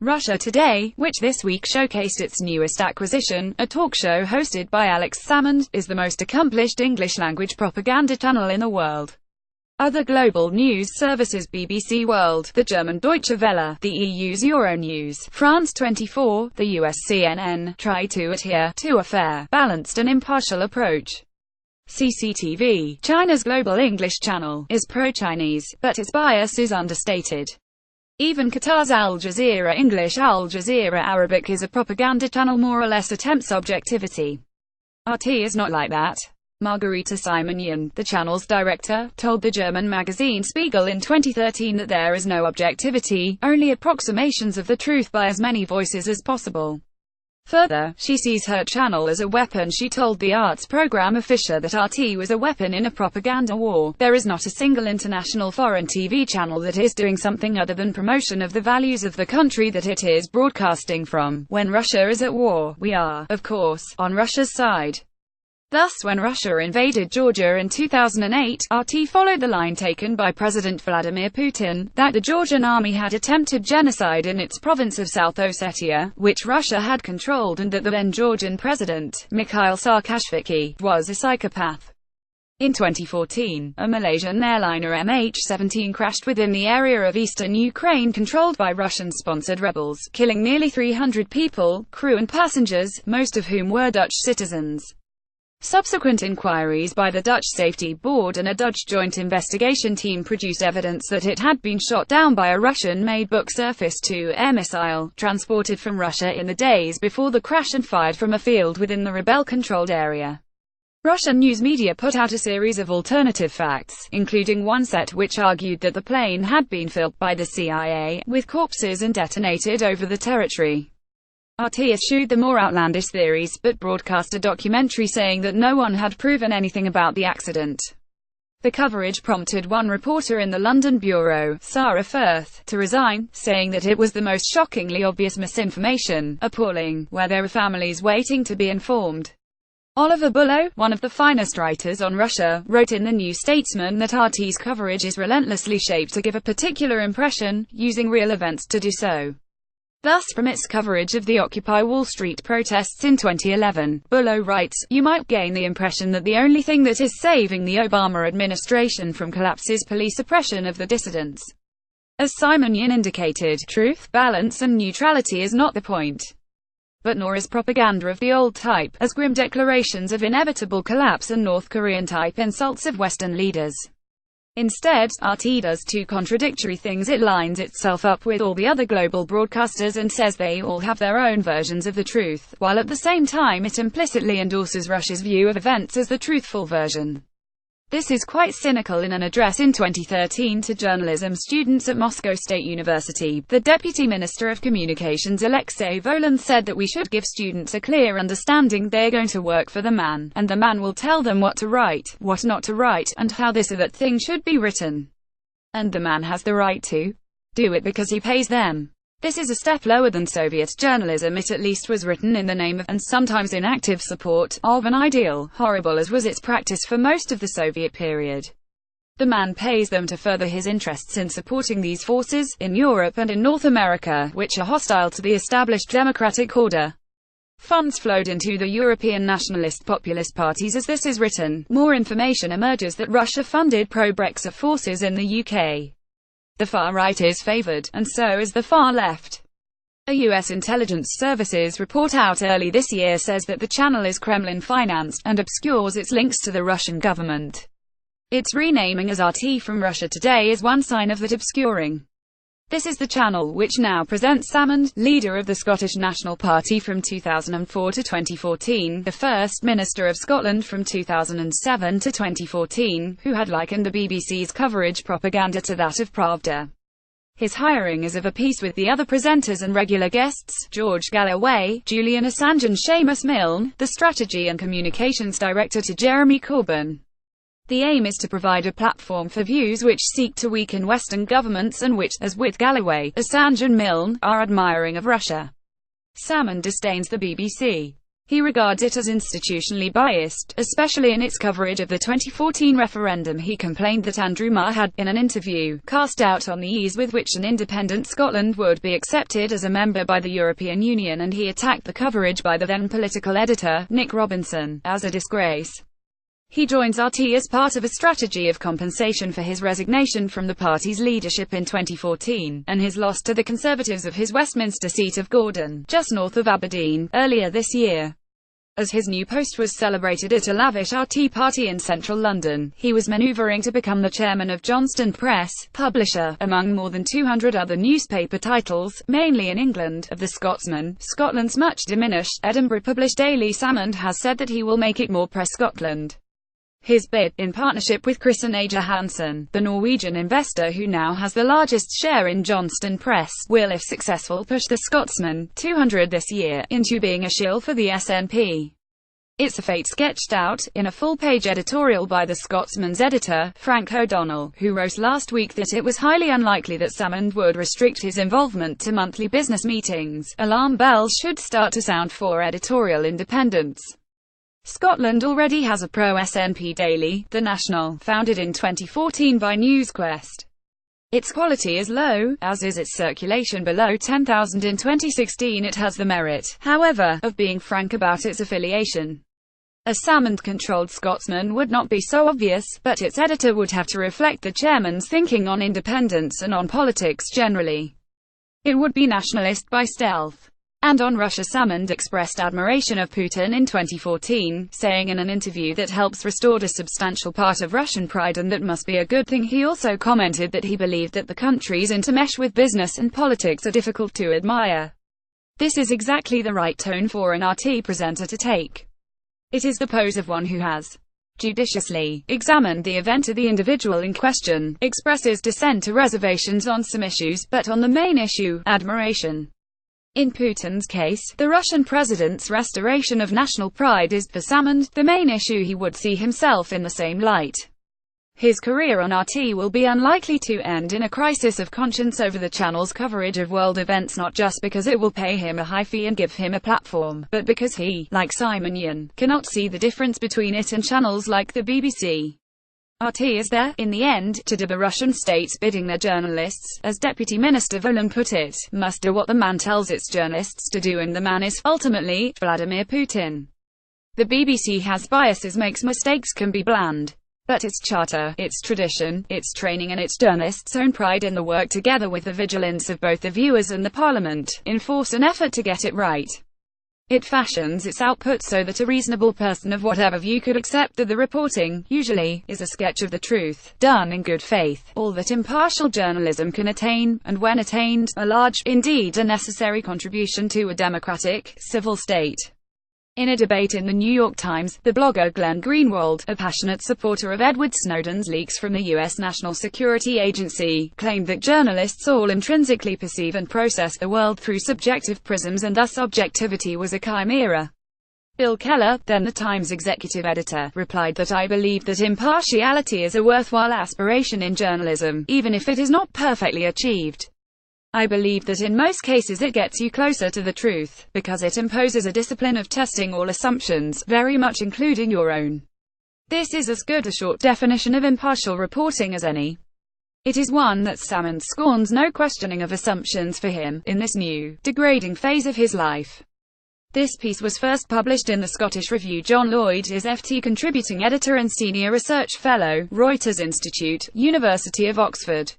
Russia Today, which this week showcased its newest acquisition, a talk show hosted by Salmond, is the most accomplished English-language propaganda channel in the world. Other global news services BBC World, the German Deutsche Welle, the EU's Euronews, France 24, the US CNN, try to adhere to a fair, balanced and impartial approach. CCTV, China's global English channel, is pro-Chinese, but its bias is understated. Even Qatar's Al Jazeera English Al Jazeera Arabic is a propaganda channel more or less attempts objectivity. RT is not like that. Margarita Simonyan, the channel's director, told the German magazine Spiegel in 2013 that there is no objectivity, only approximations of the truth by as many voices as possible. Further, she sees her channel as a weapon. She told the arts programmer Fisher that RT was a weapon in a propaganda war. There is not a single international foreign TV channel that is doing something other than promotion of the values of the country that it is broadcasting from. When Russia is at war, we are, of course, on Russia's side. Thus, when Russia invaded Georgia in 2008, RT followed the line taken by President Vladimir Putin, that the Georgian army had attempted genocide in its province of South Ossetia, which Russia had controlled, and that the then Georgian president, Mikhail Saakashvili, was a psychopath. In 2014, a Malaysian airliner MH17 crashed within the area of eastern Ukraine controlled by Russian-sponsored rebels, killing nearly 300 people, crew and passengers, most of whom were Dutch citizens. Subsequent inquiries by the Dutch Safety Board and a Dutch joint investigation team produced evidence that it had been shot down by a Russian-made Buk Surface-to-Air missile, transported from Russia in the days before the crash and fired from a field within the rebel-controlled area. Russian news media put out a series of alternative facts, including one set which argued that the plane had been filled by the CIA with corpses and detonated over the territory. RT eschewed the more outlandish theories, but broadcast a documentary saying that no one had proven anything about the accident. The coverage prompted one reporter in the London bureau, Sarah Firth, to resign, saying that it was the most shockingly obvious misinformation, appalling, where there were families waiting to be informed. Oliver Bullough, one of the finest writers on Russia, wrote in The New Statesman that RT's coverage is relentlessly shaped to give a particular impression, using real events to do so. Thus, from its coverage of the Occupy Wall Street protests in 2011, Bullough writes, "You might gain the impression that the only thing that is saving the Obama administration from collapse is police oppression of the dissidents." As Simonyan indicated, truth, balance and neutrality is not the point. But nor is propaganda of the old type, as grim declarations of inevitable collapse and North Korean-type insults of Western leaders. Instead, RT does two contradictory things. It lines itself up with all the other global broadcasters and says they all have their own versions of the truth, while at the same time it implicitly endorses Russia's view of events as the truthful version. This is quite cynical. In an address in 2013 to journalism students at Moscow State University, the Deputy Minister of Communications Alexei Volin said that we should give students a clear understanding they're going to work for the man, and the man will tell them what to write, what not to write, and how this or that thing should be written. And the man has the right to do it because he pays them. This is a step lower than Soviet journalism. It at least was written in the name of, and sometimes in active support of, an ideal, horrible as was its practice for most of the Soviet period. The man pays them to further his interests in supporting these forces, in Europe and in North America, which are hostile to the established democratic order. Funds flowed into the European nationalist populist parties as this is written. More information emerges that Russia funded pro-Brexit forces in the UK. The far right is favored, and so is the far left. A U.S. intelligence services report out early this year says that the channel is Kremlin-financed, and obscures its links to the Russian government. Its renaming as RT from Russia Today is one sign of that obscuring. This is the channel which now presents Salmond, leader of the Scottish National Party from 2004 to 2014, the First Minister of Scotland from 2007 to 2014, who had likened the BBC's coverage propaganda to that of Pravda. His hiring is of a piece with the other presenters and regular guests, George Galloway, Julian Assange and Seamus Milne, the Strategy and Communications Director to Jeremy Corbyn. The aim is to provide a platform for views which seek to weaken Western governments and which, as with Galloway, Assange and Milne, are admiring of Russia. Salmond disdains the BBC. He regards it as institutionally biased, especially in its coverage of the 2014 referendum. He complained that Andrew Marr had, in an interview, cast doubt on the ease with which an independent Scotland would be accepted as a member by the European Union, and he attacked the coverage by the then political editor, Nick Robinson, as a disgrace. He joins RT as part of a strategy of compensation for his resignation from the party's leadership in 2014, and his loss to the Conservatives of his Westminster seat of Gordon, just north of Aberdeen, earlier this year. As his new post was celebrated at a lavish RT party in central London, he was manoeuvring to become the chairman of Johnston Press, publisher, among more than 200 other newspaper titles, mainly in England, of The Scotsman, Scotland's much diminished, Edinburgh-published daily Salmond, has said that he will make it more Press Scotland. His bid, in partnership with Chris Hansen, the Norwegian investor who now has the largest share in Johnston Press, will, if successful, push the Scotsman, 200 this year, into being a shill for the SNP. It's a fate sketched out, in a full-page editorial by the Scotsman's editor, Frank O'Donnell, who wrote last week that it was highly unlikely that Salmond would restrict his involvement to monthly business meetings. Alarm bells should start to sound for editorial independence. Scotland already has a pro-SNP daily, The National, founded in 2014 by NewsQuest. Its quality is low, as is its circulation below 10,000 in 2016. It has the merit, however, of being frank about its affiliation. A Salmond-controlled Scotsman would not be so obvious, but its editor would have to reflect the chairman's thinking on independence and on politics generally. It would be nationalist by stealth. And on Russia. Salmond expressed admiration of Putin in 2014, saying in an interview that helps restore a substantial part of Russian pride and that must be a good thing. He also commented that he believed that the countries intermesh with business and politics are difficult to admire. This is exactly the right tone for an RT presenter to take. It is the pose of one who has judiciously examined the event. The individual in question expresses dissent or reservations on some issues, but on the main issue, admiration. In Putin's case, the Russian president's restoration of national pride is, for Salmond, the main issue. He would see himself in the same light. His career on RT will be unlikely to end in a crisis of conscience over the channel's coverage of world events, not just because it will pay him a high fee and give him a platform, but because he, like Simon Yin, cannot see the difference between it and channels like the BBC. RT is there, in the end, to do the Russian state's bidding. Their journalists, as Deputy Minister Volin put it, must do what the man tells its journalists to do, and the man is, ultimately, Vladimir Putin. The BBC has biases, makes mistakes, can be bland. But its charter, its tradition, its training and its journalists' own pride in the work, together with the vigilance of both the viewers and the Parliament, enforce an effort to get it right. It fashions its output so that a reasonable person of whatever view could accept that the reporting, usually, is a sketch of the truth, done in good faith, all that impartial journalism can attain, and when attained, a large, indeed a necessary contribution to a democratic, civil state. In a debate in the New York Times, the blogger Glenn Greenwald, a passionate supporter of Edward Snowden's leaks from the U.S. National Security Agency, claimed that journalists all intrinsically perceive and process the world through subjective prisms, and thus objectivity was a chimera. Bill Keller, then the Times executive editor, replied that I believe that impartiality is a worthwhile aspiration in journalism, even if it is not perfectly achieved. I believe that in most cases it gets you closer to the truth, because it imposes a discipline of testing all assumptions, very much including your own. This is as good a short definition of impartial reporting as any. It is one that Salmond scorns. No questioning of assumptions for him, in this new, degrading phase of his life. This piece was first published in the Scottish Review. John Lloyd is FT contributing editor and senior research fellow, Reuters Institute, University of Oxford.